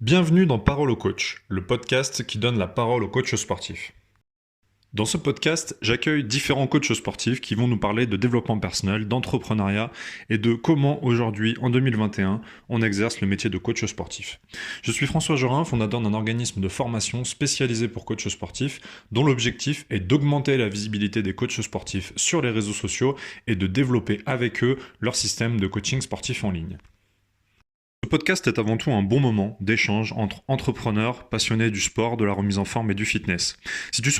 Bienvenue dans Parole au coach, le podcast qui donne la parole aux coachs sportifs. Dans ce podcast, j'accueille différents coachs sportifs qui vont nous parler de développement personnel, d'entrepreneuriat et de comment aujourd'hui, en 2021, on exerce le métier de coach sportif. Je suis François Jorin, fondateur d'un organisme de formation spécialisé pour coachs sportifs, dont l'objectif est d'augmenter la visibilité des coachs sportifs sur les réseaux sociaux et de développer avec eux leur système de coaching sportif en ligne. Ce podcast est avant tout un bon moment d'échange entre entrepreneurs passionnés du sport, de la remise en forme et du fitness. Si tu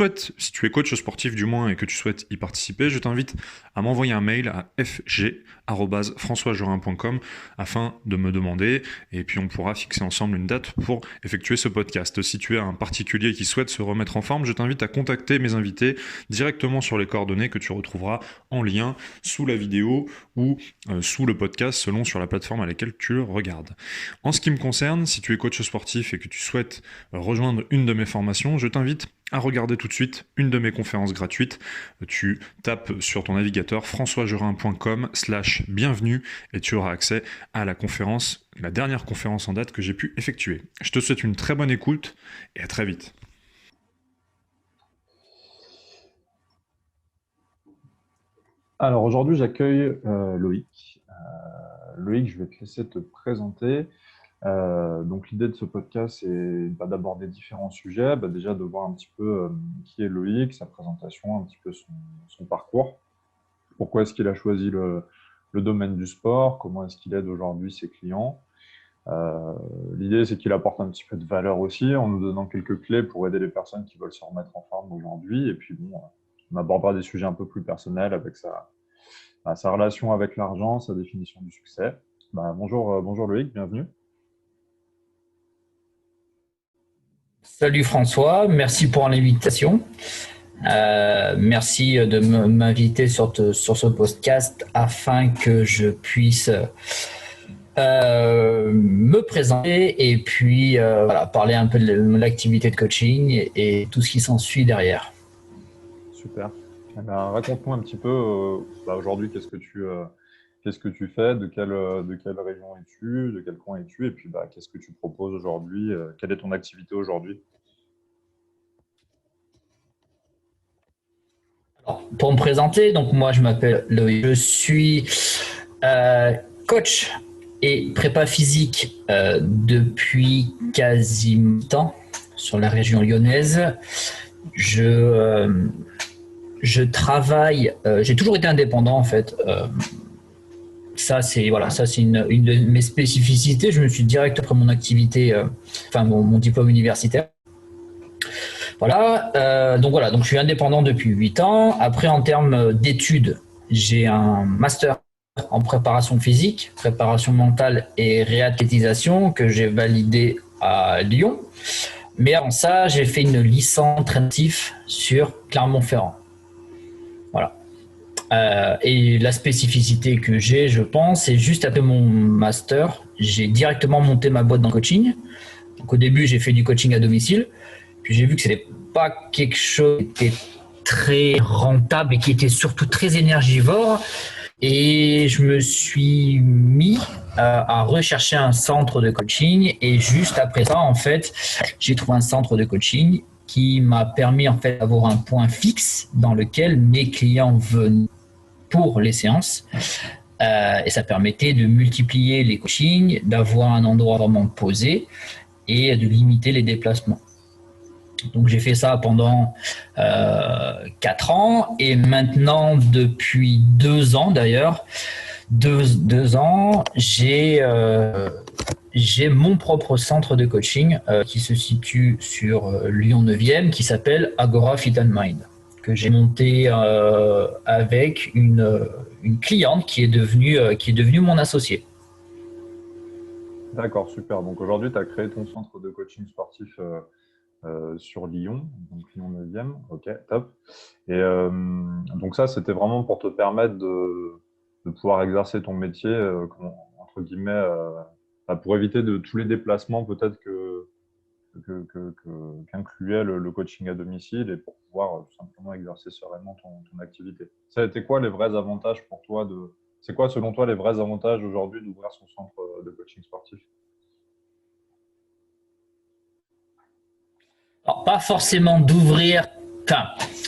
es coach sportif du moins et que tu souhaites y participer, je t'invite à m'envoyer un mail à fg@françoisjorin.com afin de me demander et puis on pourra fixer ensemble une date pour effectuer ce podcast. Si tu es un particulier qui souhaite se remettre en forme, je t'invite à contacter mes invités directement sur les coordonnées que tu retrouveras en lien sous la vidéo ou sous le podcast selon sur la plateforme à laquelle tu le regardes. En ce qui me concerne, si tu es coach sportif et que tu souhaites rejoindre une de mes formations, je t'invite à regarder tout de suite une de mes conférences gratuites. Tu tapes sur ton navigateur françoisjorin.com/bienvenue et tu auras accès à la conférence, la dernière conférence en date que j'ai pu effectuer. Je te souhaite une très bonne écoute et à très vite. Alors aujourd'hui, j'accueille Loïc. Loïc, je vais te laisser te présenter. Donc l'idée de ce podcast, c'est d'aborder différents sujets, déjà de voir un petit peu qui est Loïc, sa présentation, un petit peu son parcours. Pourquoi est-ce qu'il a choisi le domaine du sport, comment est-ce qu'il aide aujourd'hui ses clients. L'idée, c'est qu'il apporte un petit peu de valeur aussi en nous donnant quelques clés pour aider les personnes qui veulent se remettre en forme aujourd'hui. Et puis bon, on abordera des sujets un peu plus personnels avec sa relation avec l'argent, sa définition du succès. Bonjour Loïc, bienvenue. Salut François, merci pour l'invitation. Merci de m'inviter sur ce podcast afin que je puisse me présenter et puis parler un peu de l'activité de coaching et tout ce qui s'ensuit derrière. Super. Raconte-nous un petit peu aujourd'hui qu'est-ce que tu fais, de quelle région es-tu, de quel coin es-tu, et puis qu'est-ce que tu proposes aujourd'hui, quelle est ton activité aujourd'hui? Alors, pour me présenter, donc moi je m'appelle Loïc, je suis coach et prépa physique depuis quasiment temps sur la région lyonnaise. Je travaille, j'ai toujours été indépendant en fait. Ça c'est une de mes spécificités. Je me suis direct après mon activité, mon diplôme universitaire. Donc je suis indépendant depuis 8 ans. Après, en termes d'études, j'ai un master en préparation physique, préparation mentale et réathlétisation que j'ai validé à Lyon. Mais avant ça, j'ai fait une licence traintif sur Clermont-Ferrand. Voilà. Et la spécificité que j'ai, je pense, c'est juste après mon master, j'ai directement monté ma boîte dans le coaching. Donc au début, j'ai fait du coaching à domicile. Puis j'ai vu que c'était pas quelque chose qui était très rentable et qui était surtout très énergivore. Et je me suis mis à rechercher un centre de coaching. Et juste après ça, en fait, j'ai trouvé un centre de coaching qui m'a permis en fait d'avoir un point fixe dans lequel mes clients venaient pour les séances. Et ça permettait de multiplier les coachings, d'avoir un endroit vraiment posé et de limiter les déplacements. Donc j'ai fait ça pendant 4 ans et maintenant depuis 2 ans d'ailleurs, 2 ans, j'ai mon propre centre de coaching qui se situe sur Lyon 9e qui s'appelle Agora Fit and Mind, que j'ai monté avec une cliente qui est devenue mon associé. D'accord, super. Donc aujourd'hui, tu as créé ton centre de coaching sportif sur Lyon, donc Lyon 9e. Ok, top. Et donc ça, c'était vraiment pour te permettre de pouvoir exercer ton métier, entre guillemets, pour éviter de tous les déplacements peut-être qu'incluait le coaching à domicile et pour pouvoir tout simplement exercer sereinement ton activité. Ça a été quoi les vrais avantages pour toi c'est quoi selon toi les vrais avantages aujourd'hui d'ouvrir son centre de coaching sportif? Alors, pas forcément d'ouvrir. Enfin,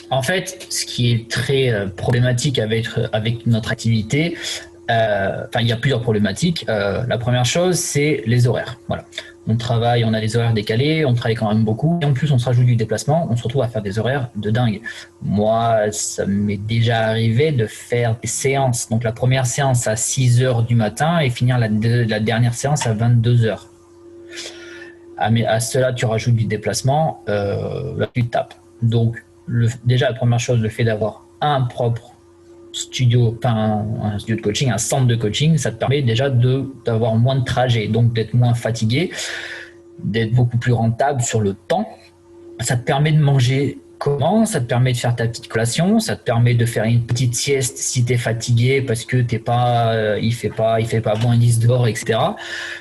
en fait, ce qui est très problématique avec notre activité, il y a plusieurs problématiques. La première chose, c'est les horaires. Voilà. On travaille, on a des horaires décalés, on travaille quand même beaucoup. Et en plus, on se rajoute du déplacement, on se retrouve à faire des horaires de dingue. Moi, ça m'est déjà arrivé de faire des séances. Donc, la première séance à 6 heures du matin et finir la dernière séance à 22 heures. Mais à cela, tu rajoutes du déplacement, là, tu tapes. Donc, déjà, la première chose, le fait d'avoir un propre studio, un studio de coaching, un centre de coaching, ça te permet déjà d'avoir moins de trajets, donc d'être moins fatigué, d'être beaucoup plus rentable sur le temps. Ça te permet de manger comment, ça te permet de faire ta petite collation, ça te permet de faire une petite sieste si tu es fatigué parce que il fait pas moins 10 dehors, etc.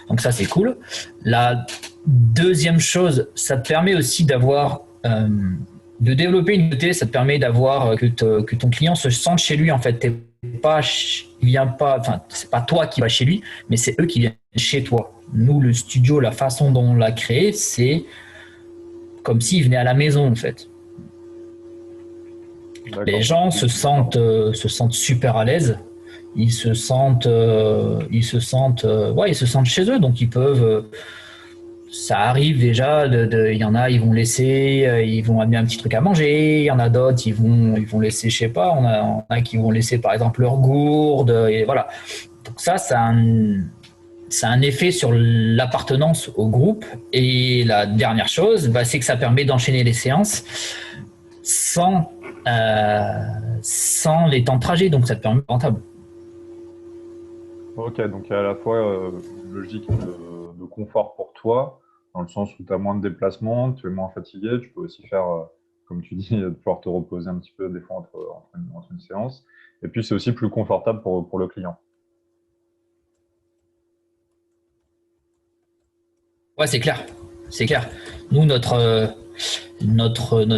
Donc ça, c'est cool. La deuxième chose, ça te permet aussi de développer une unité, ça te permet d'avoir que ton client se sente chez lui. En fait, c'est pas toi qui vas chez lui, mais c'est eux qui viennent chez toi. Nous, le studio, la façon dont on l'a créé, c'est comme s'ils venaient à la maison, en fait. D'accord. Les gens se sentent super à l'aise. Ils se sentent chez eux, donc ils peuvent. Ça arrive déjà, il y en a, ils vont amener un petit truc à manger, il y en a d'autres, ils vont laisser, je sais pas, on a qui vont laisser par exemple leur gourde, et voilà. Donc ça a un effet sur l'appartenance au groupe. Et la dernière chose, c'est que ça permet d'enchaîner les séances sans les temps de trajet, donc ça te permet d'être rentable. Ok, donc il y a à la fois une logique de confort pour toi, dans le sens où tu as moins de déplacements, tu es moins fatigué, tu peux aussi faire, comme tu dis, pouvoir te reposer un petit peu des fois entre une séance. Et puis c'est aussi plus confortable pour le client. Ouais, c'est clair. C'est clair. Nous, notre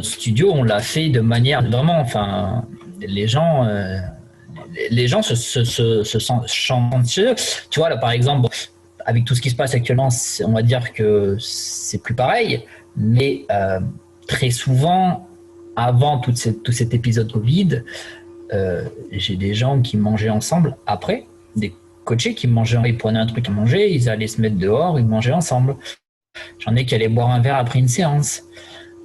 studio, on l'a fait de manière vraiment, enfin, les gens se sentent chez eux. Tu vois, là, par exemple, avec tout ce qui se passe actuellement, on va dire que c'est plus pareil, mais très souvent, avant tout cet épisode Covid, j'ai des gens qui mangeaient ensemble après, des coachés qui mangeaient, ils prenaient un truc à manger, ils allaient se mettre dehors, ils mangeaient ensemble. J'en ai qui allaient boire un verre après une séance.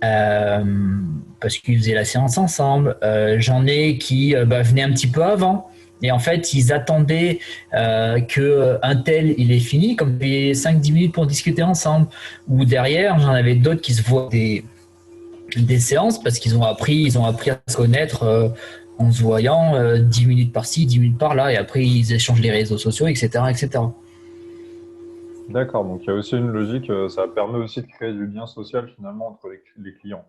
Parce qu'ils faisaient la séance ensemble. J'en ai qui venaient un petit peu avant. Et en fait, ils attendaient qu'un tel, il est fini, comme il y avait 5-10 minutes pour discuter ensemble. Ou derrière, j'en avais d'autres qui se voient des séances parce qu'ils ont appris à se connaître en se voyant 10 minutes par-ci, 10 minutes par-là. Et après, ils échangent les réseaux sociaux, etc. etc. D'accord, donc il y a aussi une logique, ça permet aussi de créer du lien social finalement entre les clients.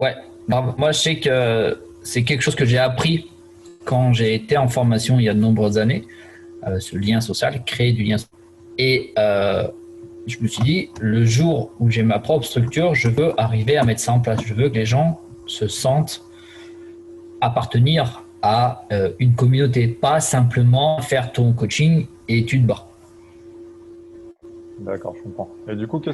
Ouais, moi je sais que c'est quelque chose que j'ai appris quand j'ai été en formation il y a de nombreuses années, ce lien social, créer du lien social. Et je me suis dit, le jour où j'ai ma propre structure, je veux arriver à mettre ça en place. Je veux que les gens se sentent appartenir à une communauté, pas simplement faire ton coaching et tu te bats. D'accord, je comprends. Et du coup, plus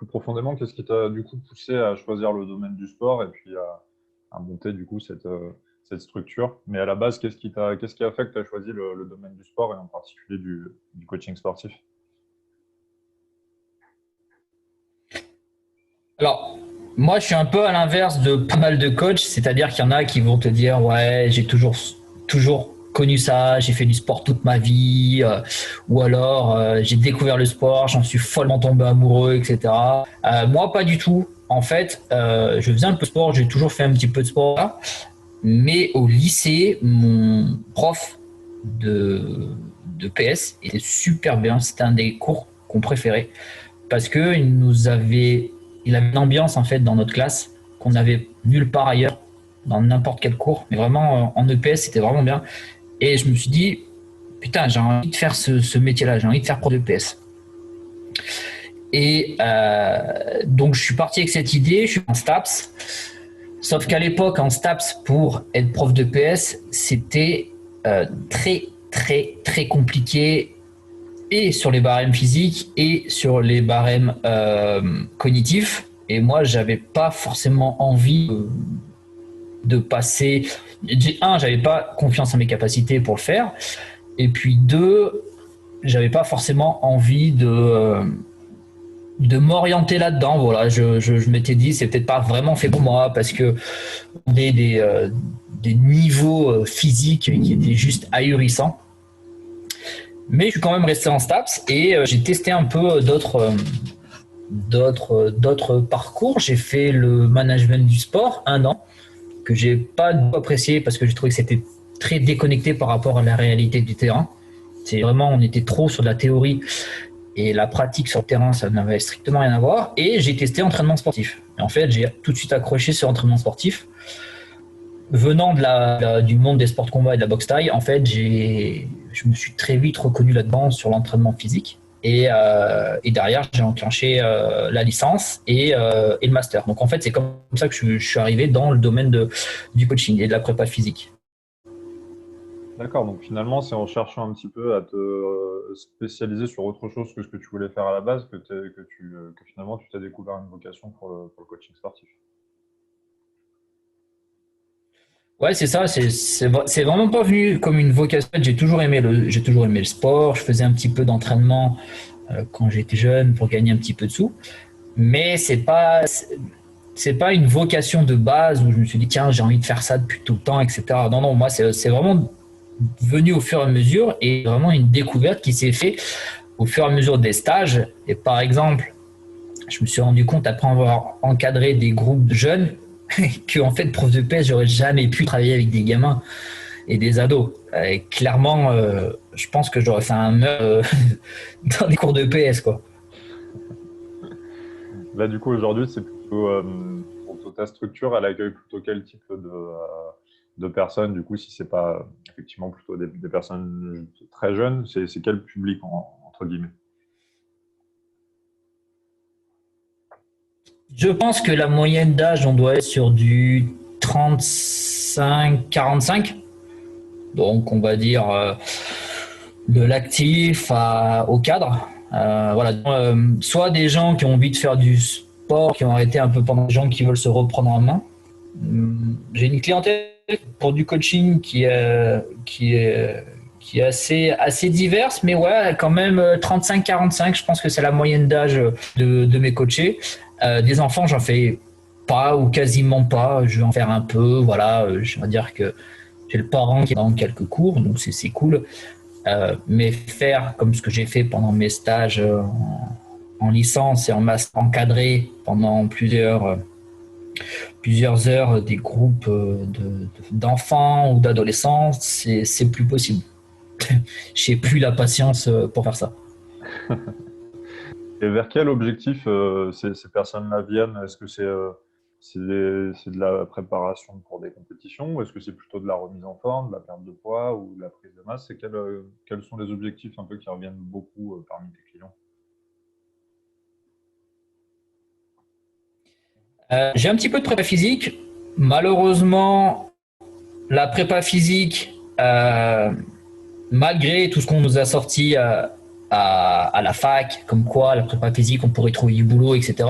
profondément, qu'est-ce qui t'a du coup poussé à choisir le domaine du sport et puis à monter du coup cette structure? Mais à la base, qu'est-ce qui a fait que tu as choisi le domaine du sport et en particulier du coaching sportif? Alors, moi, je suis un peu à l'inverse de pas mal de coachs, c'est-à-dire qu'il y en a qui vont te dire, ouais, j'ai toujours connu ça, j'ai fait du sport toute ma vie, ou alors j'ai découvert le sport, j'en suis follement tombé amoureux, etc. Moi, pas du tout. En fait, je faisais un peu de sport, j'ai toujours fait un petit peu de sport, mais au lycée, mon prof de PS était super bien, c'était un des cours qu'on préférait, parce qu'il avait une ambiance en fait dans notre classe qu'on n'avait nulle part ailleurs dans n'importe quel cours, mais vraiment en EPS c'était vraiment bien. Et je me suis dit putain, j'ai envie de faire ce métier-là, j'ai envie de faire prof d'EPS. Et donc je suis parti avec cette idée, je suis en STAPS. Sauf qu'à l'époque en STAPS pour être prof d'EPS c'était très très très compliqué. et sur les barèmes physiques et sur les barèmes cognitifs. Et moi, j'avais pas forcément envie de passer. J'avais pas confiance en mes capacités pour le faire. Et puis deux, j'avais pas forcément envie de m'orienter là-dedans. Voilà, je m'étais dit, c'est peut-être pas vraiment fait pour moi parce que des niveaux physiques qui étaient juste ahurissants. Mais je suis quand même resté en STAPS et j'ai testé un peu d'autres parcours. J'ai fait le management du sport 1 an que j'ai pas apprécié parce que j'ai trouvé que c'était très déconnecté par rapport à la réalité du terrain. C'est vraiment, on était trop sur de la théorie et la pratique sur le terrain, ça n'avait strictement rien à voir. Et j'ai testé entraînement sportif. Et en fait, j'ai tout de suite accroché sur l'entraînement sportif. Venant du monde des sports de combat et de la boxe thaï, en fait, je me suis très vite reconnu là-dedans sur l'entraînement physique. Et derrière, j'ai enclenché la licence et le master. Donc en fait, c'est comme ça que je suis arrivé dans le domaine du coaching et de la prépa physique. D'accord, donc finalement, c'est en cherchant un petit peu à te spécialiser sur autre chose que ce que tu voulais faire à la base que finalement tu t'as découvert une vocation pour le coaching sportif. Ouais, c'est ça. C'est vraiment pas venu comme une vocation. J'ai toujours aimé le sport. Je faisais un petit peu d'entraînement quand j'étais jeune pour gagner un petit peu de sous. Mais c'est pas une vocation de base où je me suis dit tiens j'ai envie de faire ça depuis tout le temps, etc. Non, moi c'est vraiment venu au fur et à mesure et vraiment une découverte qui s'est fait au fur et à mesure des stages. Et par exemple, je me suis rendu compte après avoir encadré des groupes de jeunes que en fait prof de PS j'aurais jamais pu travailler avec des gamins et des ados. Et clairement, je pense que j'aurais fait un meurtre dans des cours de PS quoi. Là, du coup, aujourd'hui, c'est plutôt pour ta structure, elle accueille plutôt quel type de personnes? Du coup, si c'est pas effectivement plutôt des personnes très jeunes, c'est quel public entre guillemets? Je pense que la moyenne d'âge, on doit être sur du 35-45. Donc, on va dire de l'actif au cadre. Voilà. Soit des gens qui ont envie de faire du sport, qui ont arrêté un peu pendant des gens qui veulent se reprendre en main. J'ai une clientèle pour du coaching qui est assez diverse, mais ouais, quand même 35-45, je pense que c'est la moyenne d'âge de mes coachés. Des enfants, j'en fais pas ou quasiment pas. Je vais en faire un peu. Voilà, je vais dire que j'ai le parent qui est dans quelques cours, donc c'est cool. Mais faire comme ce que j'ai fait pendant mes stages en licence et en master encadré pendant plusieurs heures des groupes d'enfants ou d'adolescents, c'est plus possible. J'ai plus la patience pour faire ça. Et vers quel objectif ces personnes-là viennent? Est-ce que c'est de la préparation pour des compétitions ou est-ce que c'est plutôt de la remise en forme, de la perte de poids ou de la prise de masse? Quels sont les objectifs un peu qui reviennent beaucoup parmi tes clients? J'ai un petit peu de prépa physique. Malheureusement, la prépa physique, malgré tout ce qu'on nous a sorti à la fac, comme quoi la prépa physique, on pourrait trouver du boulot, etc.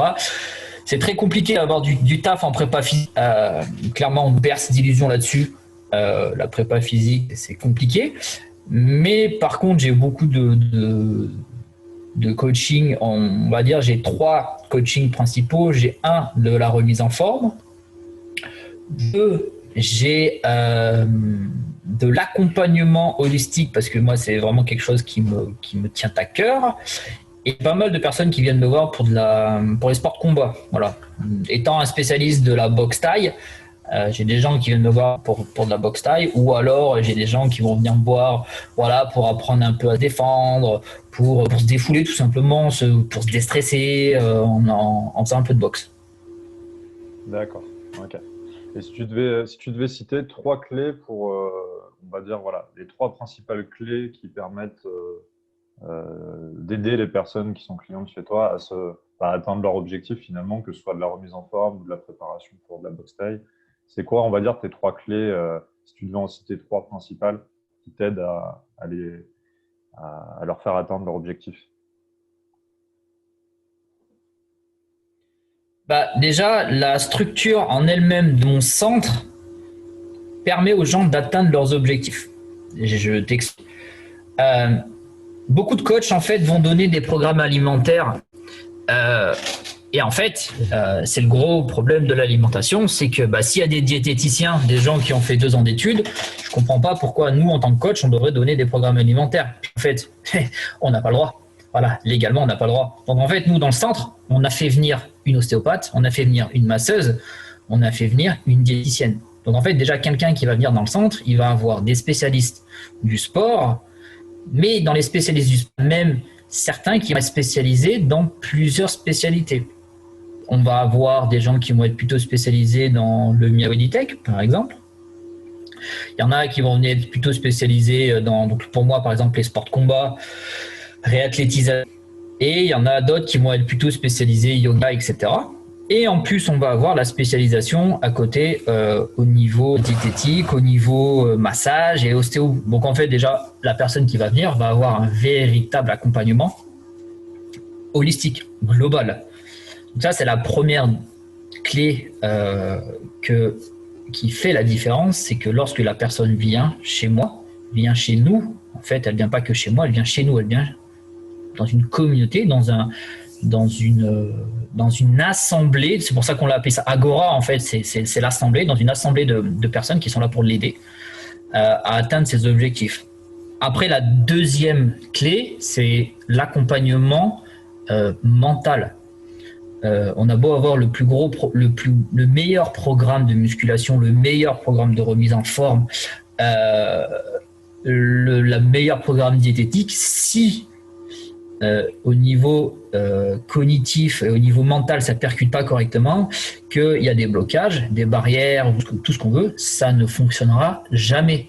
C'est très compliqué d'avoir du taf en prépa physique. Clairement, on berce d'illusions là-dessus. La prépa physique, c'est compliqué. Mais par contre, j'ai beaucoup de coaching. On va dire, j'ai 3 coachings principaux. J'ai un de la remise en forme. 2, j'ai de l'accompagnement holistique parce que moi, c'est vraiment quelque chose qui me tient à cœur. Et pas mal de personnes qui viennent me voir pour les sports de combat. Voilà. Étant un spécialiste de la boxe thaï, j'ai des gens qui viennent me voir pour de la boxe thaï, ou alors j'ai des gens qui vont venir me voir voilà, pour apprendre un peu à se défendre, pour se défouler tout simplement, pour se déstresser en faisant un peu de boxe. D'accord. Ok. Et si tu devais citer 3 clés pour, on va dire, voilà, les 3 principales clés qui permettent d'aider les personnes qui sont clientes chez toi à atteindre leur objectif finalement, que ce soit de la remise en forme ou de la préparation pour de la boxe taille. C'est quoi, on va dire, tes 3 clés, si tu devais en citer 3 principales, qui t'aident à leur faire atteindre leur objectif? Déjà, la structure en elle-même de mon centre permet aux gens d'atteindre leurs objectifs. Je t'explique. Beaucoup de coachs en fait vont donner des programmes alimentaires et en fait c'est le gros problème de l'alimentation, c'est que s'il y a des diététiciens, des gens qui ont fait 2 ans d'études, je comprends pas pourquoi nous en tant que coach on devrait donner des programmes alimentaires. En fait on n'a pas le droit. Voilà, légalement on n'a pas le droit. Donc en fait nous dans le centre on a fait venir une ostéopathe, on a fait venir une masseuse, on a fait venir une diététicienne. Donc en fait déjà quelqu'un qui va venir dans le centre, il va avoir des spécialistes du sport. Mais dans les spécialistes du sport, même certains qui vont être spécialisés dans plusieurs spécialités. On va avoir des gens qui vont être plutôt spécialisés dans le Miyawedi Tech, par exemple. Il y en a qui vont être plutôt spécialisés dans, donc pour moi, par exemple, les sports de combat, réathlétisation. Et il y en a d'autres qui vont être plutôt spécialisés yoga, etc. Et en plus, on va avoir la spécialisation à côté au niveau diététique, au niveau massage et ostéo. Donc en fait, déjà, la personne qui va venir va avoir un véritable accompagnement holistique, global. Donc ça, c'est la première clé qui fait la différence, c'est que lorsque la personne vient chez moi, vient chez nous, en fait, elle ne vient pas que chez moi, elle vient chez nous, elle vient dans une communauté, dans une assemblée, c'est pour ça qu'on l'a appelé ça Agora, en fait, c'est l'assemblée, dans une assemblée de personnes qui sont là pour l'aider à atteindre ses objectifs. Après, la deuxième clé, c'est l'accompagnement mental. On a beau avoir le meilleur programme de musculation, le meilleur programme de remise en forme, le meilleur programme diététique, si au niveau cognitif et au niveau mental, ça ne percute pas correctement, qu'il y a des blocages, des barrières, tout ce qu'on veut, ça ne fonctionnera jamais.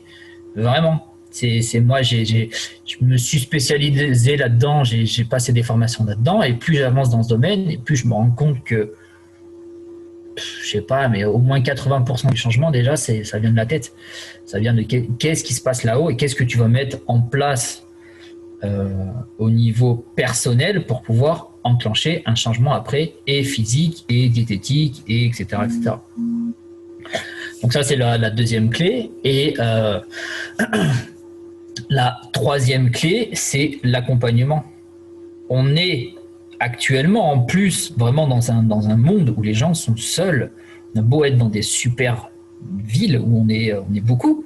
Vraiment. Moi, je me suis spécialisé là-dedans, j'ai passé des formations là-dedans, et plus j'avance dans ce domaine, et plus je me rends compte que, je sais pas, mais au moins 80% du changement, déjà, ça vient de la tête. Ça vient de qu'est-ce qui se passe là-haut et qu'est-ce que tu vas mettre en place au niveau personnel pour pouvoir enclencher un changement après, et physique, et diététique, et etc. etc. Donc ça, c'est la deuxième clé. Et la troisième clé, c'est l'accompagnement. On est actuellement, en plus, vraiment dans un monde où les gens sont seuls. On a beau être dans des super villes où on est beaucoup,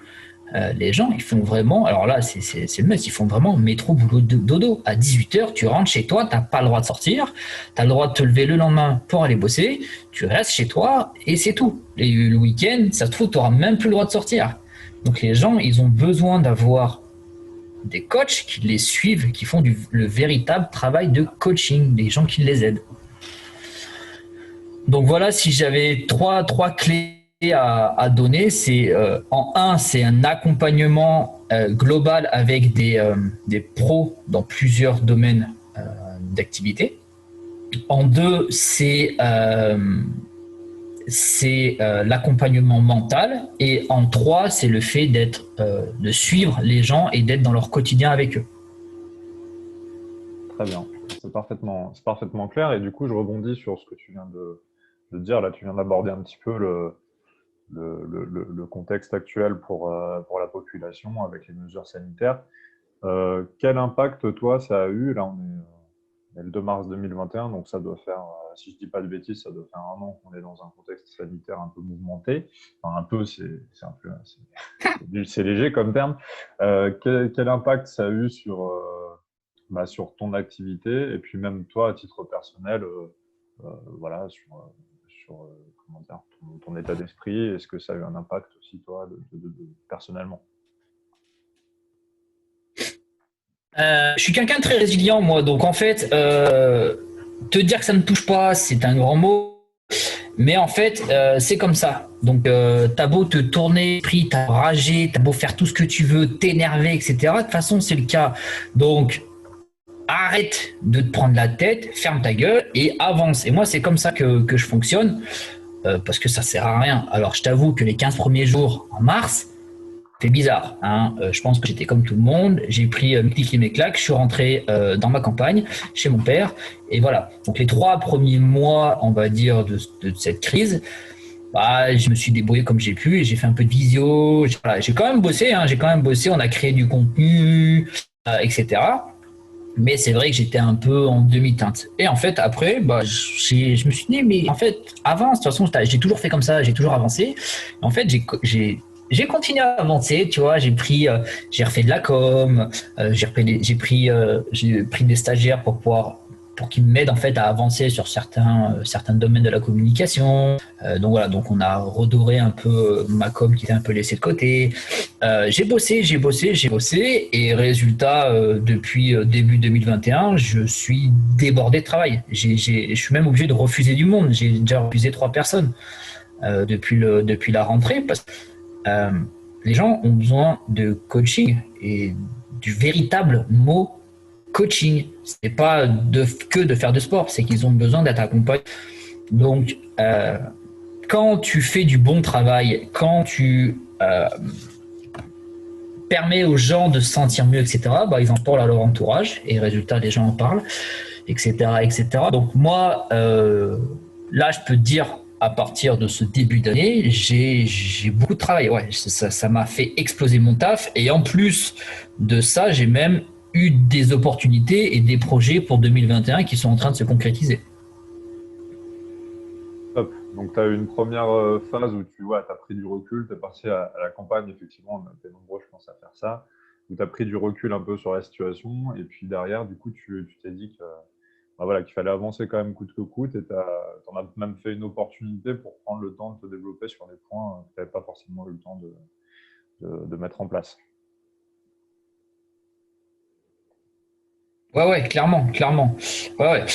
les gens, ils font vraiment, alors là, c'est le must, ils font vraiment métro, boulot, dodo. À 18h, tu rentres chez toi, tu n'as pas le droit de sortir, tu as le droit de te lever le lendemain pour aller bosser, tu restes chez toi et c'est tout. Et le week-end, ça se trouve, tu n'auras même plus le droit de sortir. Donc les gens, ils ont besoin d'avoir des coachs qui les suivent, qui font le véritable travail de coaching, des gens qui les aident. Donc voilà, si j'avais trois clés à donner, c'est en un, c'est un accompagnement global avec des pros dans plusieurs domaines d'activité. En deux, c'est l'accompagnement mental, et en trois, c'est le fait de suivre les gens et d'être dans leur quotidien avec eux. Très bien, c'est parfaitement clair, et du coup je rebondis sur ce que tu viens de dire. Là, tu viens d'aborder un petit peu le contexte actuel pour la population avec les mesures sanitaires. Quel impact, toi, ça a eu? Là, on est le 2 mars 2021, donc ça doit faire, si je ne dis pas de bêtises, ça doit faire 1 an qu'on est dans un contexte sanitaire un peu mouvementé. Enfin, un peu, c'est léger comme terme. Quel impact ça a eu sur ton activité, et puis même toi, à titre personnel, voilà, sur comment dire, ton état d'esprit? Est-ce que ça a eu un impact aussi, toi, personnellement? Je suis quelqu'un de très résilient, moi. Donc, en fait, te dire que ça ne touche pas, c'est un grand mot. Mais en fait, c'est comme ça. Donc, t'as beau te tourner l'esprit, t'as ragé, t'as beau faire tout ce que tu veux, t'énerver, etc. De toute façon, c'est le cas. Donc, arrête de te prendre la tête, ferme ta gueule et avance. Et moi, c'est comme ça que je fonctionne, parce que ça sert à rien. Alors, je t'avoue que les 15 premiers jours en mars, C'est bizarre, hein. Je pense que j'étais comme tout le monde. J'ai pris mes clics et mes claques. Je suis rentré dans ma campagne, chez mon père. Et voilà. Donc, les 3 premiers mois, on va dire, de cette crise, bah, je me suis débrouillé comme j'ai pu et j'ai fait un peu de visio. Voilà, j'ai quand même bossé, hein. On a créé du contenu, etc. Mais c'est vrai que j'étais un peu en demi-teinte. Et en fait, après, bah, je me suis dit, mais en fait, avant, de toute façon, j'ai toujours fait comme ça, j'ai toujours avancé. En fait, j'ai continué à avancer, tu vois. J'ai refait de la com, j'ai pris des stagiaires pour qu'ils m'aident en fait à avancer sur certains domaines de la communication. Donc voilà, donc on a redoré un peu ma com qui était un peu laissée de côté. J'ai bossé, et résultat, depuis début 2021, je suis débordé de travail. Je suis même obligé de refuser du monde. J'ai déjà refusé 3 personnes depuis la rentrée parce que les gens ont besoin de coaching et du véritable mot coaching. C'est pas que de faire de sport, c'est qu'ils ont besoin d'être accompagnés. Donc, quand tu fais du bon travail, quand tu permets aux gens de se sentir mieux, etc., bah, ils en parlent à leur entourage et résultat, les gens en parlent, etc., etc. Donc moi, là, je peux te dire, à partir de ce début d'année, j'ai beaucoup de travail. Ouais, ça m'a fait exploser mon taf. Et en plus de ça, j'ai même eu des opportunités et des projets pour 2021 qui sont en train de se concrétiser. Top. Donc, tu as eu une première phase où tu as pris du recul, tu es parti à la campagne, effectivement, on était nombreux, je pense, à faire ça, où tu as pris du recul un peu sur la situation, et puis derrière, du coup, tu t'es dit que, qu'il fallait avancer quand même coûte que coûte, et tu en as même fait une opportunité pour prendre le temps de te développer sur des points que tu n'avais pas forcément eu le temps de mettre en place. Ouais, clairement. Ouais.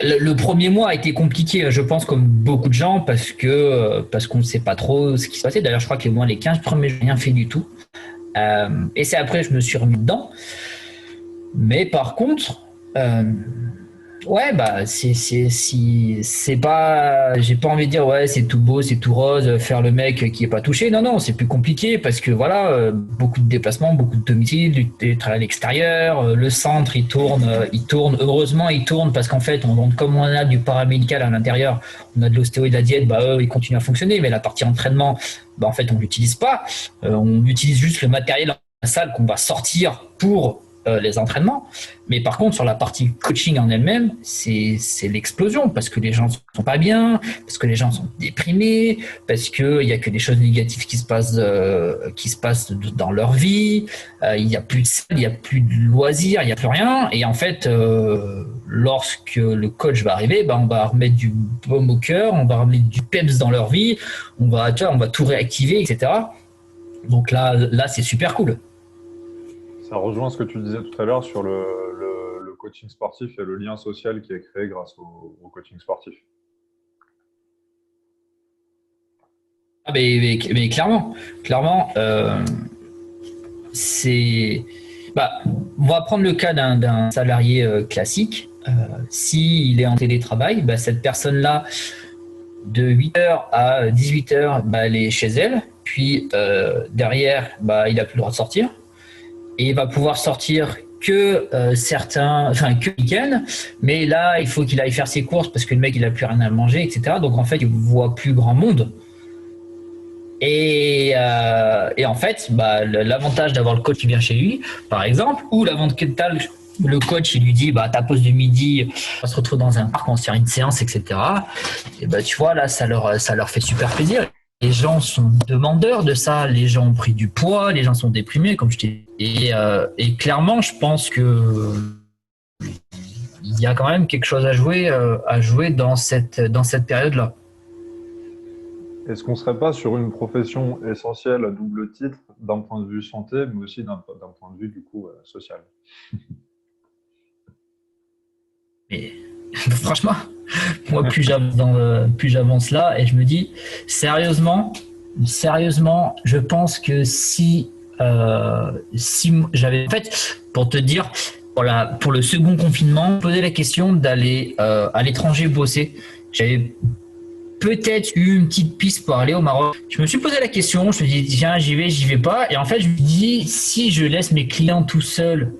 Le premier mois a été compliqué, je pense, comme beaucoup de gens, parce qu'on ne sait pas trop ce qui se passait. D'ailleurs, je crois que moi, les 15 premiers, je n'ai rien fait du tout. Et c'est après que je me suis remis dedans. Mais par contre, ouais, bah, c'est pas, j'ai pas envie de dire, ouais, c'est tout beau, c'est tout rose, faire le mec qui est pas touché. Non, c'est plus compliqué parce que voilà, beaucoup de déplacements, beaucoup de domiciles, du télétravail à l'extérieur, le centre, il tourne. Heureusement, il tourne parce qu'en fait, comme on a du paramédical à l'intérieur, on a de l'ostéo et de la diète, bah, eux, ils continuent à fonctionner. Mais la partie entraînement, bah, en fait, on l'utilise pas. On utilise juste le matériel dans la salle qu'on va sortir pour les entraînements. Mais par contre, sur la partie coaching en elle-même, c'est l'explosion parce que les gens sont pas bien, parce que les gens sont déprimés, parce qu'il y a que des choses négatives qui se passent dans leur vie. Il y a plus de salle, il y a plus de loisirs, il y a plus rien. Et en fait, lorsque le coach va arriver, bah, on va remettre du baume au cœur, on va remettre du peps dans leur vie, on va tout réactiver, etc. Donc là, c'est super cool. Ça rejoint ce que tu disais tout à l'heure sur le coaching sportif et le lien social qui est créé grâce au coaching sportif. Ah, mais clairement, on va prendre le cas d'un salarié classique. S'il est en télétravail, bah, cette personne-là, de 8h à 18h, bah, elle est chez elle. Puis derrière, bah, il n'a plus le droit de sortir. Et il va pouvoir sortir que que le week-end, mais là il faut qu'il aille faire ses courses parce que le mec il a plus rien à manger, etc. Donc en fait il voit plus grand monde. Et en fait, bah, l'avantage d'avoir le coach qui vient chez lui, par exemple, ou l'avantage le coach il lui dit bah ta pause de midi, on va se retrouver dans un parc, on va se faire une séance, etc. Et bah tu vois là ça leur fait super plaisir. Les gens sont demandeurs de ça, les gens ont pris du poids, les gens sont déprimés, comme je t'ai dit. Et clairement, je pense que il y a quand même quelque chose à jouer dans cette période-là. Est-ce qu'on ne serait pas sur une profession essentielle à double titre d'un point de vue santé, mais aussi d'un point de vue du coup social? Mais franchement, moi plus j'avance là et je me dis sérieusement, je pense que si j'avais en fait pour te dire pour le second confinement, posé la question d'aller à l'étranger bosser, j'avais peut-être eu une petite piste pour aller au Maroc. Je me suis posé la question, je me suis dit, tiens, j'y vais pas. Et en fait, je me dis, si je laisse mes clients tout seuls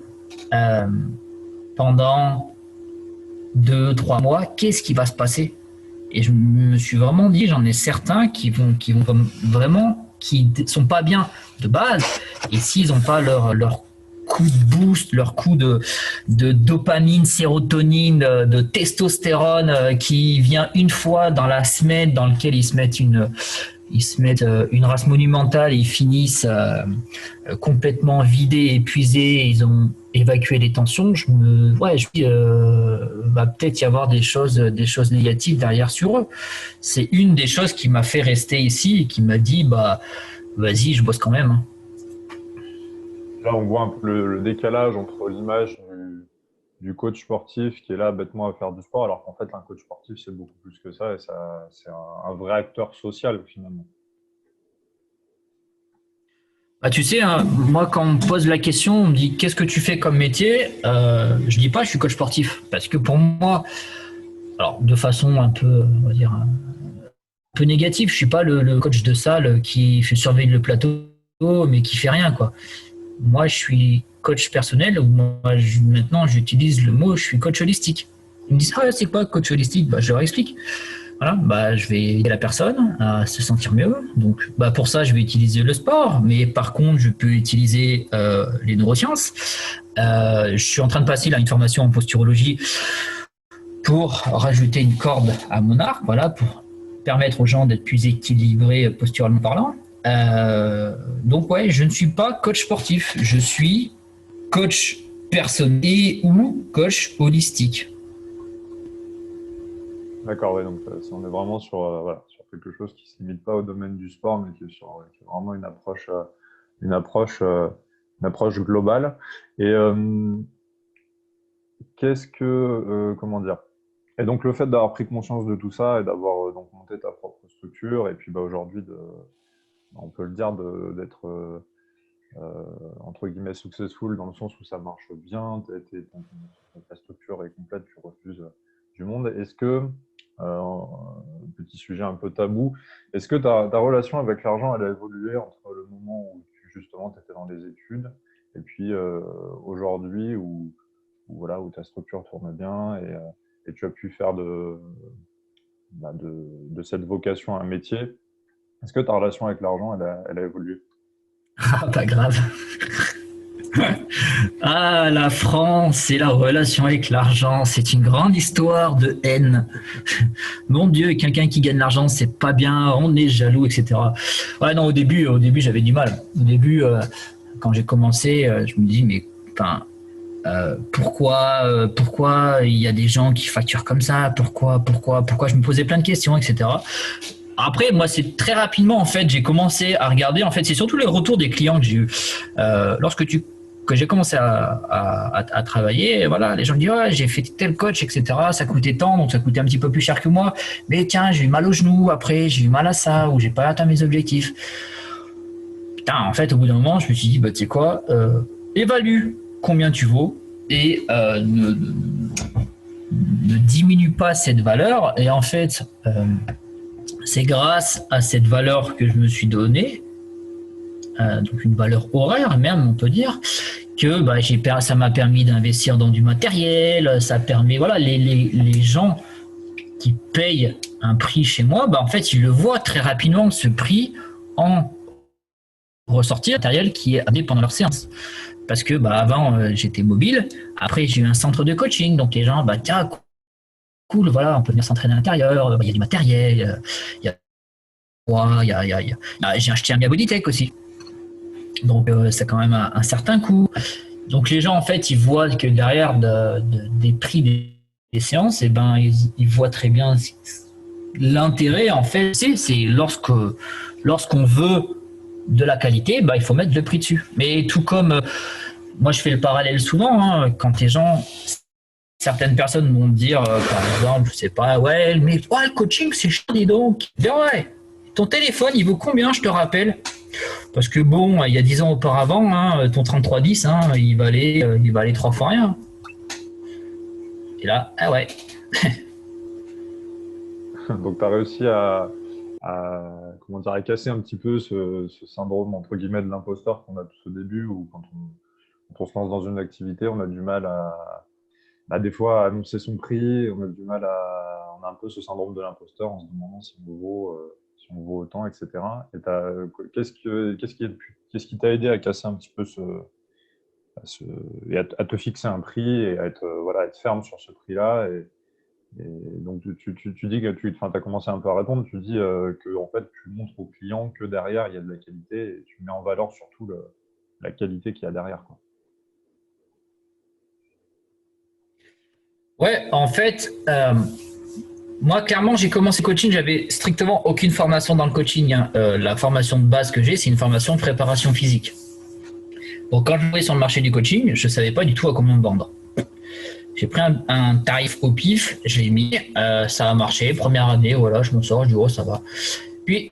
pendant 2-3 mois, qu'est-ce qui va se passer? Et je me suis vraiment dit, j'en ai certains qui vont vraiment, qui sont pas bien de base. Et s'ils n'ont pas leur coup de boost, leur coup de dopamine, sérotonine, de testostérone qui vient une fois dans la semaine, dans lequel ils se mettent une race monumentale et ils finissent complètement vidés, épuisés, ils ont évacué les tensions. Je dis, va peut-être y avoir des choses négatives derrière sur eux. C'est une des choses qui m'a fait rester ici et qui m'a dit, bah, vas-y, je bosse quand même. Hein. Là, on voit un peu le décalage entre l'image du coach sportif qui est là bêtement à faire du sport, alors qu'en fait, un coach sportif, c'est beaucoup plus que ça, et c'est un vrai acteur social, finalement. Bah, tu sais, hein, moi, quand on me pose la question, on me dit qu'est-ce que tu fais comme métier, je dis pas je suis coach sportif, parce que pour moi, alors de façon un peu, on va dire, un peu négative, je suis pas le coach de salle qui fait surveiller le plateau, mais qui fait rien, quoi. Moi, je suis coach personnel. Maintenant, j'utilise le mot, je suis coach holistique. Ils me disent, ah, c'est quoi coach holistique? Bah, je leur explique. Voilà, bah, je vais aider la personne à se sentir mieux. Donc, bah, pour ça, je vais utiliser le sport. Mais par contre, je peux utiliser les neurosciences. Je suis en train de passer là, une formation en posturologie pour rajouter une corde à mon arc, voilà, pour permettre aux gens d'être plus équilibrés posturalement parlant. Donc ouais, je ne suis pas coach sportif, je suis coach personnel ou coach holistique. D'accord, ouais, donc on est vraiment sur quelque chose qui ne se limite pas au domaine du sport, mais qui est vraiment une approche globale. Et comment dire? Et donc le fait d'avoir pris conscience de tout ça et d'avoir donc monté ta propre structure, et puis bah, aujourd'hui on peut le dire, d'être entre guillemets successful dans le sens où ça marche bien, ta structure est complète, tu refuses du monde. Est-ce que, petit sujet un peu tabou, est-ce que ta relation avec l'argent, elle a évolué entre le moment où justement tu étais dans les études et puis aujourd'hui où ta structure tourne bien et tu as pu faire de cette vocation un métier? Est-ce que ta relation avec l'argent, elle a évolué? Ah, pas grave. Ah, la France et la relation avec l'argent, c'est une grande histoire de haine. Mon Dieu, quelqu'un qui gagne l'argent, c'est pas bien, on est jaloux, etc. Ouais, non, au début, j'avais du mal. Au début, quand j'ai commencé, je me dis, mais pourquoi il y a des gens qui facturent comme ça? Pourquoi je me posais plein de questions, etc. Après, moi, c'est très rapidement, en fait, j'ai commencé à regarder. En fait, c'est surtout les retours des clients que j'ai eu. Que j'ai commencé à travailler, voilà, les gens me disent, ouais, j'ai fait tel coach, etc. Ça coûtait tant, donc ça coûtait un petit peu plus cher que moi. Mais tiens, j'ai eu mal au genou après, j'ai eu mal à ça, ou j'ai pas atteint mes objectifs. Putain, en fait, au bout d'un moment, je me suis dit, bah, tu sais quoi, évalue combien tu vaux et ne diminue pas cette valeur. Et en fait, c'est grâce à cette valeur que je me suis donnée, donc une valeur horaire même, on peut dire, que bah, ça m'a permis d'investir dans du matériel, ça permet, voilà, les gens qui payent un prix chez moi, bah, en fait, ils le voient très rapidement, ce prix, en ressortir matériel qui est amené pendant leur séance. Parce que bah, avant, j'étais mobile, après j'ai eu un centre de coaching, donc les gens, bah, tiens, cool, voilà, on peut venir s'entraîner à l'intérieur, il y a du matériel, j'ai acheté un Bodytech aussi. Donc, c'est quand même un certain coût. Donc, les gens, en fait, ils voient que derrière des prix des séances, eh ben, ils voient très bien l'intérêt, en fait, c'est lorsqu'on veut de la qualité, bah, il faut mettre le prix dessus. Mais tout comme, moi, je fais le parallèle souvent, hein, quand les gens... Certaines personnes vont me dire, par exemple, je sais pas, ouais, mais le coaching, c'est cher, dis donc. Ouais, ton téléphone, il vaut combien, je te rappelle? Parce que bon, il y a 10 ans auparavant, hein, ton 3310, hein, il valait 3 fois rien. Et là, ah ouais. Donc, tu as réussi comment dire, à casser un petit peu ce syndrome, entre guillemets, de l'imposteur qu'on a tous au début, ou quand on se lance dans une activité, on a du mal des fois, à annoncer son prix, on a un peu ce syndrome de l'imposteur en se demandant si on vaut autant, etc. Et qu'est-ce qui t'a aidé à casser un petit peu et à te fixer un prix et à être ferme sur ce prix-là. Et donc, tu dis que tu as commencé un peu à répondre, tu dis que en fait, tu montres au client que derrière, il y a de la qualité et tu mets en valeur surtout la qualité qu'il y a derrière, quoi. Ouais, en fait, moi, clairement, j'ai commencé le coaching, j'avais strictement aucune formation dans le coaching, hein. La formation de base que j'ai, c'est une formation de préparation physique. Donc, quand je vais sur le marché du coaching, je ne savais pas du tout à combien me vendre. J'ai pris un tarif au pif, je l'ai mis, ça a marché. Première année, voilà, je m'en sors, je dis, oh, ça va. Puis,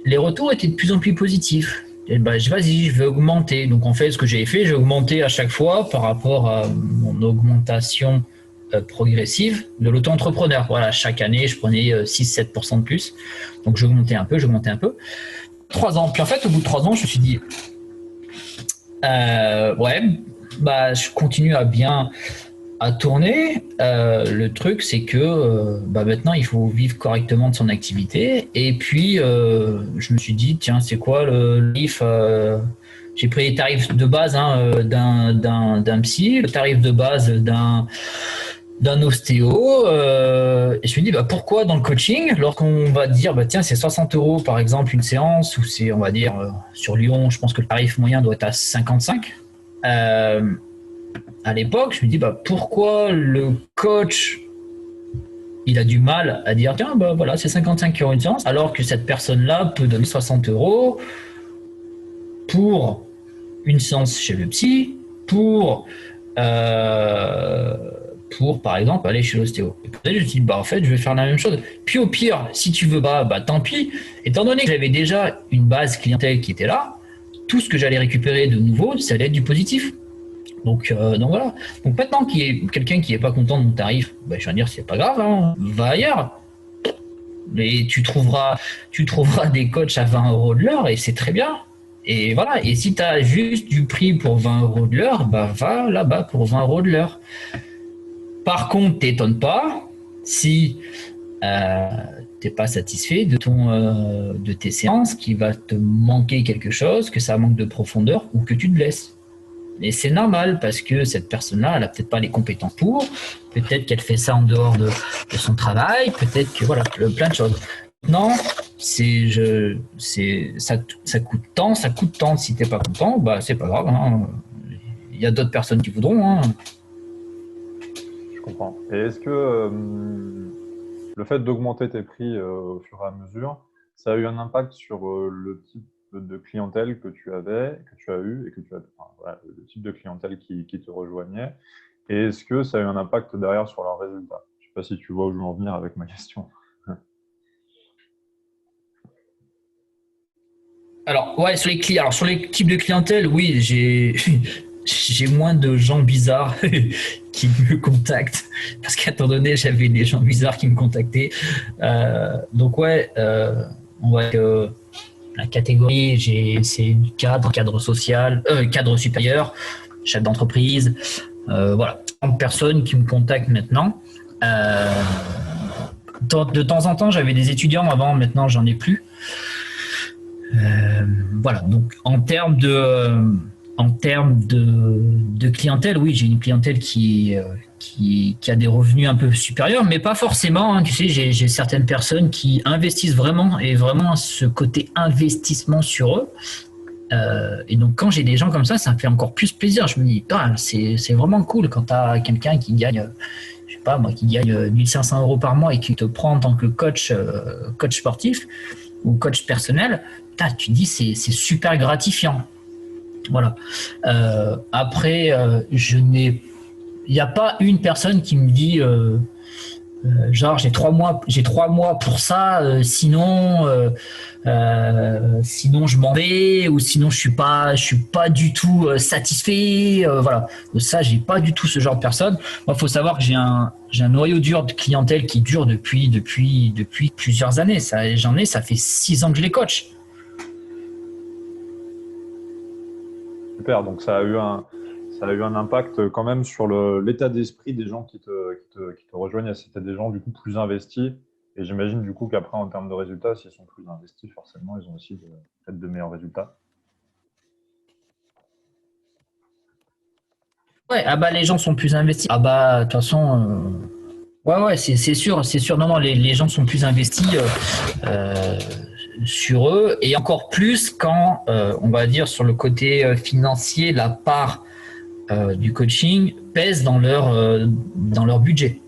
les retours étaient de plus en plus positifs. Et ben, vas-y, je vais augmenter. Donc, en fait, ce que j'ai fait, j'ai augmenté à chaque fois par rapport à mon augmentation progressive de l'auto-entrepreneur. Voilà, chaque année, je prenais 6-7% de plus. Donc, j'augmentais un peu. 3 ans. Puis, en fait, au bout de 3 ans, je me suis dit, ouais, bah, je continue à tourner. Le truc, c'est que maintenant, il faut vivre correctement de son activité. Et puis, je me suis dit, tiens, c'est quoi le tarif j'ai pris les tarifs de base d'un psy, le tarif de base d'un ostéo. Et je me suis dit, pourquoi dans le coaching, lorsqu'on va dire, tiens, c'est 60 € par exemple une séance, ou c'est, on va dire, sur Lyon, je pense que le tarif moyen doit être à 55. À l'époque, je me dis, pourquoi le coach, il a du mal à dire, tiens, voilà, c'est 55 € une séance, alors que cette personne-là peut donner 60 € pour une séance chez le psy, pour par exemple aller chez l'ostéo. Et peut-être je me suis dit, en fait, je vais faire la même chose. Puis au pire, si tu veux pas, tant pis. Étant donné que j'avais déjà une base clientèle qui était là, tout ce que j'allais récupérer de nouveau, ça allait être du positif. Donc voilà. Donc maintenant qu'il y a quelqu'un qui n'est pas content de mon tarif, je vais dire, c'est pas grave, hein, va ailleurs. Mais tu trouveras des coachs à 20 € de l'heure et c'est très bien. Et voilà. Et si tu as juste du prix pour 20 € de l'heure, va là-bas pour 20 € de l'heure. Par contre, t'étonnes pas si t'es pas satisfait de tes séances, qu'il va te manquer quelque chose, que ça manque de profondeur ou que tu te blesses. Et c'est normal parce que cette personne-là, elle a peut-être pas les compétences pour, peut-être qu'elle fait ça en dehors de son travail, peut-être que voilà, plein de choses. Non, ça coûte tant. Si t'es pas content, c'est pas grave, hein. Il y a d'autres personnes qui voudront, hein. Je comprends. Et est-ce que le fait d'augmenter tes prix au fur et à mesure, ça a eu un impact sur le type de clientèle que tu avais, que tu as eu, et le type de clientèle qui te rejoignait? Et est-ce que ça a eu un impact derrière sur leurs résultats? Je ne sais pas si tu vois où je veux en venir avec ma question. Alors, ouais, sur les types de clientèle, oui, j'ai moins de gens bizarres qui me contactent. Parce qu'à un moment donné, j'avais des gens bizarres qui me contactaient. Donc, ouais, on voit que la catégorie, c'est du cadre social, cadre supérieur, chef d'entreprise. Voilà, 30 personnes qui me contactent maintenant. De temps en temps, j'avais des étudiants avant, maintenant, j'en ai plus. Voilà, donc en termes de clientèle, oui, j'ai une clientèle qui a des revenus un peu supérieurs, mais pas forcément, hein. Tu sais, j'ai certaines personnes qui investissent vraiment, et vraiment ce côté investissement sur eux. Et donc quand j'ai des gens comme ça me fait encore plus plaisir. Je me dis, c'est vraiment cool quand tu as quelqu'un qui gagne, je sais pas moi, qui gagne 1500 € par mois et qui te prend en tant que coach sportif ou coach personnel. Tu te dis, c'est super gratifiant. Voilà. Après, il n'y a pas une personne qui me dit Genre j'ai 3 mois pour ça, sinon je m'en vais ou sinon je suis pas du tout satisfait. Voilà, ça j'ai pas du tout ce genre de personne. Moi, faut savoir que j'ai un noyau dur de clientèle qui dure depuis plusieurs années. Ça fait 6 ans que je les coach. Super, donc ça a eu un impact quand même sur l'état d'esprit des gens qui te rejoignent. C'était des gens du coup plus investis. Et j'imagine du coup qu'après, en termes de résultats, s'ils sont plus investis, forcément, ils ont aussi peut-être de meilleurs résultats. Ouais, ah bah les gens sont plus investis. Ah bah de toute façon, ouais, c'est sûr, c'est sûr. Non, non, les gens sont plus investis euh, sur eux et encore plus quand, on va dire, sur le côté financier, la part du coaching pèse dans leur budget.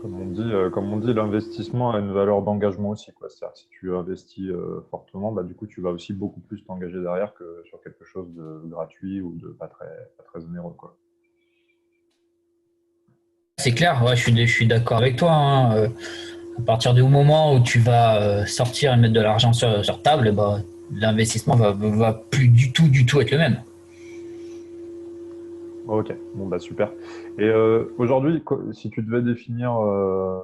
Comme on dit, l'investissement a une valeur d'engagement aussi, quoi. C'est-à-dire que si tu investis fortement, bah, du coup, tu vas aussi beaucoup plus t'engager derrière que sur quelque chose de gratuit ou de pas très onéreux, quoi. C'est clair, ouais, je suis d'accord avec toi, hein. À partir du moment où tu vas sortir et mettre de l'argent sur table, bah, l'investissement va plus du tout être le même. Ok, bon, bah super. Et aujourd'hui, si tu devais définir euh,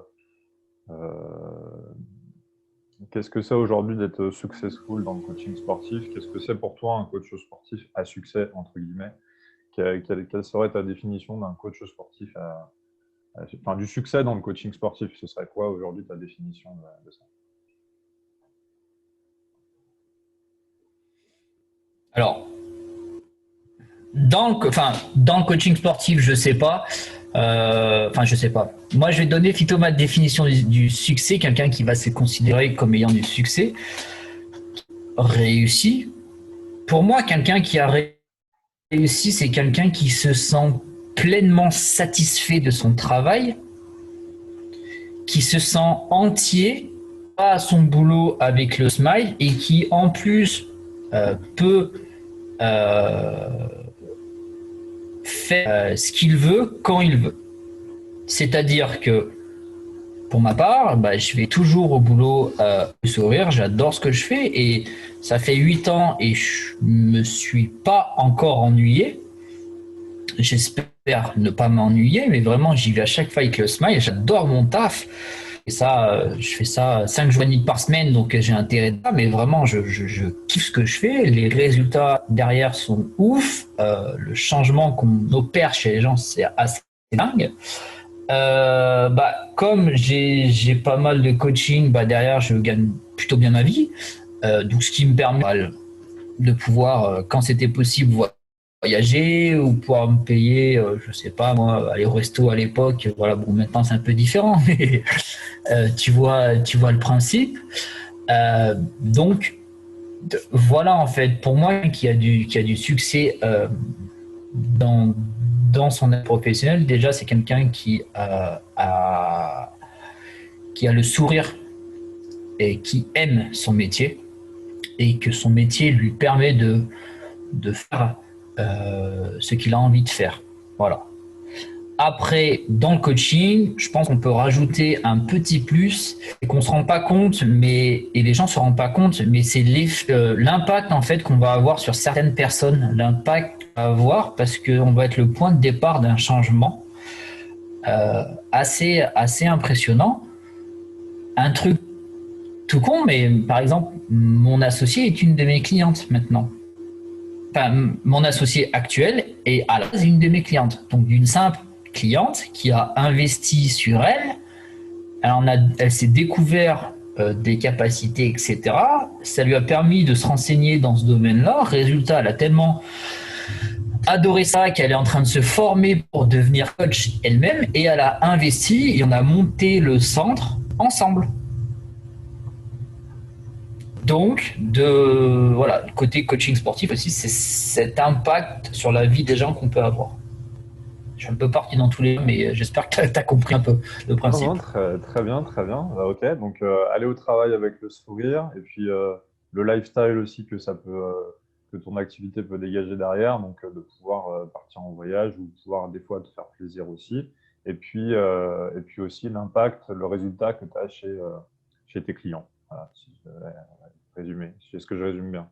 qu'est-ce que c'est aujourd'hui d'être successful dans le coaching sportif, qu'est-ce que c'est pour toi un coach sportif à succès, entre guillemets? Quelle serait ta définition d'un coach sportif enfin, du succès dans le coaching sportif? Ce serait quoi aujourd'hui ta définition de ça? Alors, dans le coaching sportif, je sais pas. Je sais pas. Moi, je vais donner plutôt ma définition du succès. Quelqu'un qui va se considérer comme ayant du succès réussi. Pour moi, quelqu'un qui a réussi, c'est quelqu'un qui se sent pleinement satisfait de son travail, qui se sent entier à son boulot avec le smile et qui en plus peut euh, faire ce qu'il veut quand il veut. C'est-à-dire que pour ma part, bah, je vais toujours au boulot le sourire, j'adore ce que je fais et ça fait 8 ans et je me suis pas encore ennuyé. J'espère ne pas m'ennuyer, mais vraiment j'y vais à chaque fois avec le smile, j'adore mon taf. Et ça, je fais ça 5 jours et demi par semaine, donc j'ai intérêt de ça, mais vraiment je kiffe ce que je fais. Les résultats derrière sont ouf. Le changement qu'on opère chez les gens, c'est assez dingue. Comme j'ai pas mal de coaching, bah, derrière je gagne plutôt bien ma vie. Donc ce qui me permet de pouvoir, quand c'était possible, voyager ou pouvoir me payer, je sais pas moi, aller au resto à l'époque. Voilà, bon maintenant c'est un peu différent, mais tu vois le principe. Voilà en fait pour moi qui a du succès dans dans son aide professionnelle, déjà, c'est quelqu'un qui a le sourire et qui aime son métier et que son métier lui permet de faire ce qu'il a envie de faire. Voilà. Après, dans le coaching, je pense qu'on peut rajouter un petit plus et qu'on se rend pas compte, et les gens se rendent pas compte, mais c'est l'impact en fait qu'on va avoir sur certaines personnes, l'impact qu'on va avoir parce qu'on va être le point de départ d'un changement assez impressionnant. Un truc tout con, mais par exemple, mon associé est une de mes clientes maintenant. Enfin, mon associé actuel est à la base une de mes clientes. Donc, d'une simple cliente qui a investi sur elle, elle s'est découvert des capacités, etc. Ça lui a permis de se renseigner dans ce domaine-là. Résultat, elle a tellement adoré ça qu'elle est en train de se former pour devenir coach elle-même et elle a investi et on a monté le centre ensemble. Donc, voilà, le côté coaching sportif aussi, c'est cet impact sur la vie des gens qu'on peut avoir. Je suis un peu parti dans tous les, mais j'espère que tu as compris un peu le Non, principe. non, très bien, très bien. Bah, ok, donc aller au travail avec le sourire et puis le lifestyle aussi que ton activité peut dégager derrière, donc de pouvoir partir en voyage ou pouvoir des fois te faire plaisir aussi. et puis aussi l'impact, le résultat que tu as chez tes clients. Voilà, si je devais résumer. Est-ce que je résume bien?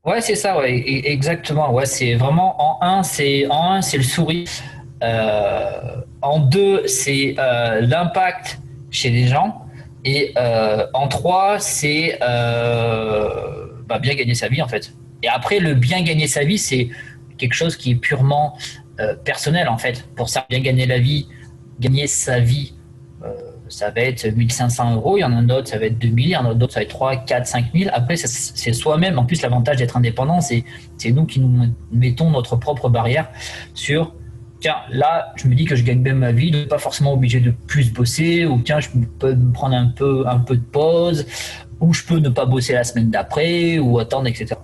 Ouais, c'est ça, ouais, exactement. Ouais, c'est vraiment en un, c'est le sourire. En deux, c'est l'impact chez les gens. Et en trois, c'est bien gagner sa vie, en fait. Et après, le bien gagner sa vie, c'est quelque chose qui est purement personnel, en fait. Pour ça, bien gagner la vie, gagner sa vie, ça va être 1 500 euros. Il y en a d'autres, ça va être 2 000. Il y en a d'autres, ça va être 3, 4, 5 000. Après, c'est soi-même. En plus, l'avantage d'être indépendant, c'est nous qui nous mettons notre propre barrière sur tiens, là, je me dis que je gagne bien ma vie, de pas forcément obligé de plus bosser, ou tiens, je peux me prendre un peu de pause, ou je peux ne pas bosser la semaine d'après, ou attendre, etc.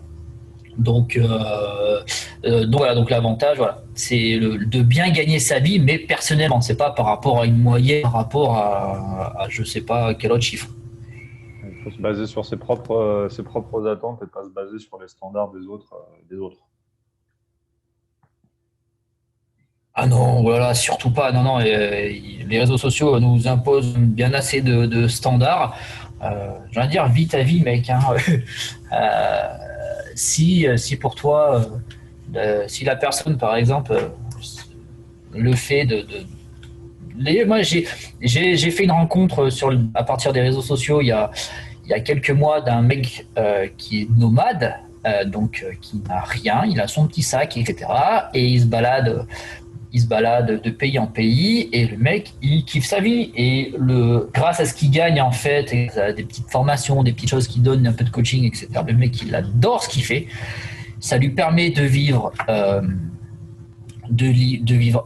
Donc voilà, donc l'avantage, voilà, c'est de bien gagner sa vie, mais personnellement, c'est pas par rapport à une moyenne, par rapport à je sais pas quel autre chiffre. Il faut se baser sur ses propres attentes et pas se baser sur les standards des autres. Ah non, voilà, surtout pas. Non, non, les réseaux sociaux nous imposent bien assez de standards. J'ai envie de dire, vis ta vie, mec. Hein. Si pour toi, si la personne, par exemple, le fait moi, j'ai fait une rencontre à partir des réseaux sociaux il y a quelques mois d'un mec qui est nomade, qui n'a rien, il a son petit sac, etc. Et il se balade de pays en pays et le mec il kiffe sa vie et grâce à ce qu'il gagne en fait et à des petites formations, des petites choses qu'il donne, un peu de coaching, etc. Le mec il adore ce qu'il fait, ça lui permet de vivre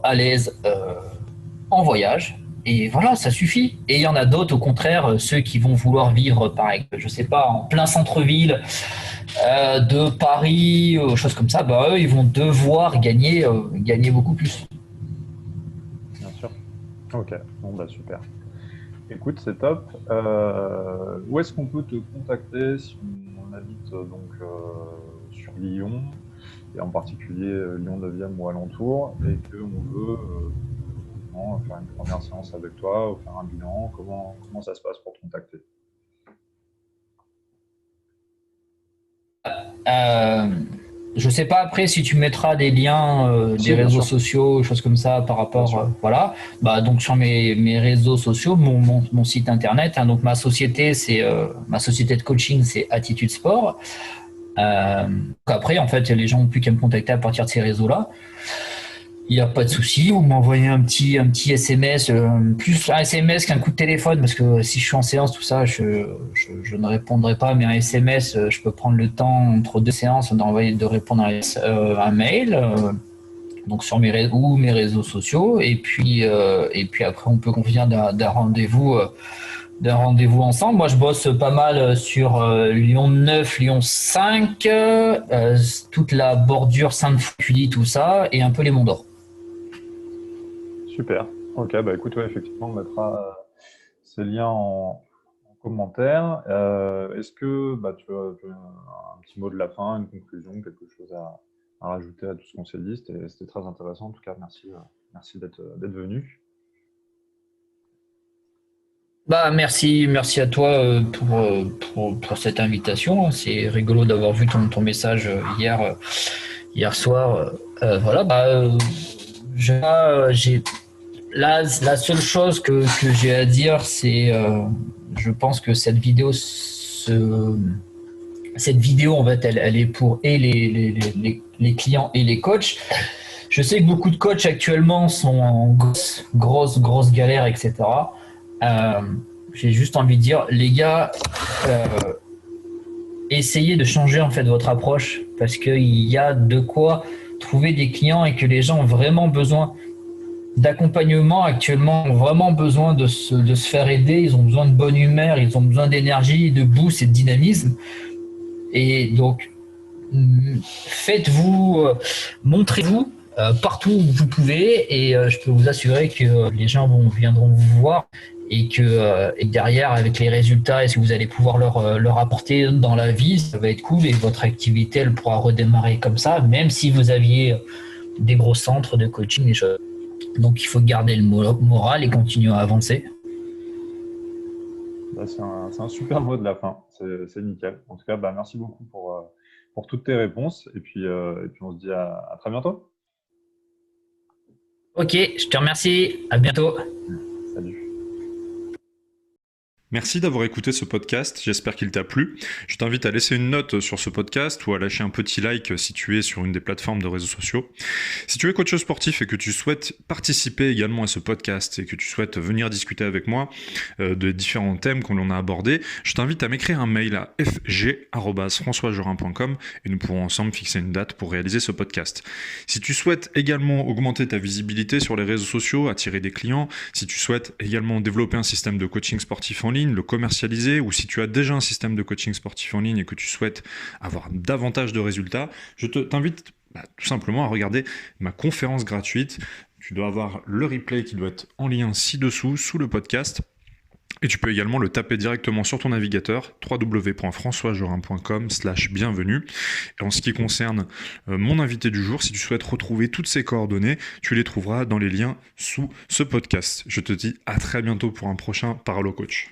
à l'aise en voyage et voilà, ça suffit. Et il y en a d'autres au contraire, ceux qui vont vouloir vivre par exemple, je sais pas, en plein centre-ville de Paris, choses comme ça, eux ils vont devoir gagner beaucoup plus. Bien sûr. Ok, bon super. Écoute, c'est top. Où est-ce qu'on peut te contacter si on habite sur Lyon, et en particulier Lyon 9e ou alentour, et qu'on veut faire une première séance avec toi ou faire un bilan? Comment ça se passe pour te contacter? Je sais pas après si tu mettras des liens des réseaux sociaux, choses comme ça par rapport voilà. Donc sur mes réseaux sociaux, mon site internet, hein, donc ma société de coaching, c'est Attitude Sport. Après en fait les gens n'ont plus qu'à me contacter à partir de ces réseaux-là. Il n'y a pas de souci, ou m'envoyer un petit SMS, plus un SMS qu'un coup de téléphone, parce que si je suis en séance, tout ça, je ne répondrai pas, mais un SMS, je peux prendre le temps entre deux séances de répondre à un mail, donc sur mes réseaux sociaux, et puis après on peut convenir d'un rendez-vous ensemble. Moi je bosse pas mal sur Lyon 9, Lyon 5, toute la bordure Sainte-Fullie, tout ça, et un peu les Monts d'Or. Super. Ok, écoute, effectivement, on mettra ces liens en commentaire. Est-ce que tu as un petit mot de la fin, une conclusion, quelque chose à rajouter à tout ce qu'on s'est dit? C'était très intéressant. En tout cas, merci d'être venu. Merci à toi pour cette invitation. C'est rigolo d'avoir vu ton message hier soir. La seule chose que j'ai à dire, c'est je pense que cette vidéo en fait, elle est pour les clients et les coachs. Je sais que beaucoup de coachs actuellement sont en grosse galère, etc. J'ai juste envie de dire, les gars, essayez de changer en fait votre approche, parce qu'il y a de quoi trouver des clients et que les gens ont vraiment besoin d'accompagnement actuellement, ont vraiment besoin de se faire aider, ils ont besoin de bonne humeur, ils ont besoin d'énergie, de boost et de dynamisme. Et donc, montrez-vous partout où vous pouvez, et je peux vous assurer que les gens viendront vous voir, et que derrière, avec les résultats et ce que vous allez pouvoir leur apporter dans la vie, ça va être cool, et votre activité elle pourra redémarrer comme ça, même si vous aviez des gros centres de coaching, des choses. Donc il faut garder le moral et continuer à avancer. C'est un super mot de la fin, c'est nickel. En tout cas, merci beaucoup pour toutes tes réponses et puis on se dit à très bientôt. Ok, je te remercie, à bientôt. Salut. Merci d'avoir écouté ce podcast, j'espère qu'il t'a plu. Je t'invite à laisser une note sur ce podcast ou à lâcher un petit like si tu es sur une des plateformes de réseaux sociaux. Si tu es coach sportif et que tu souhaites participer également à ce podcast et que tu souhaites venir discuter avec moi de différents thèmes qu'on en a abordés, je t'invite à m'écrire un mail à fg@françoisjorin.com et nous pourrons ensemble fixer une date pour réaliser ce podcast. Si tu souhaites également augmenter ta visibilité sur les réseaux sociaux, attirer des clients, si tu souhaites également développer un système de coaching sportif en ligne, le commercialiser, ou si tu as déjà un système de coaching sportif en ligne et que tu souhaites avoir davantage de résultats, je t'invite tout simplement à regarder ma conférence gratuite. Tu dois avoir le replay qui doit être en lien ci-dessous, sous le podcast. Et tu peux également le taper directement sur ton navigateur www.françoisjorin.com/bienvenue. Et en ce qui concerne mon invité du jour, si tu souhaites retrouver toutes ces coordonnées, tu les trouveras dans les liens sous ce podcast. Je te dis à très bientôt pour un prochain Parole au Coach.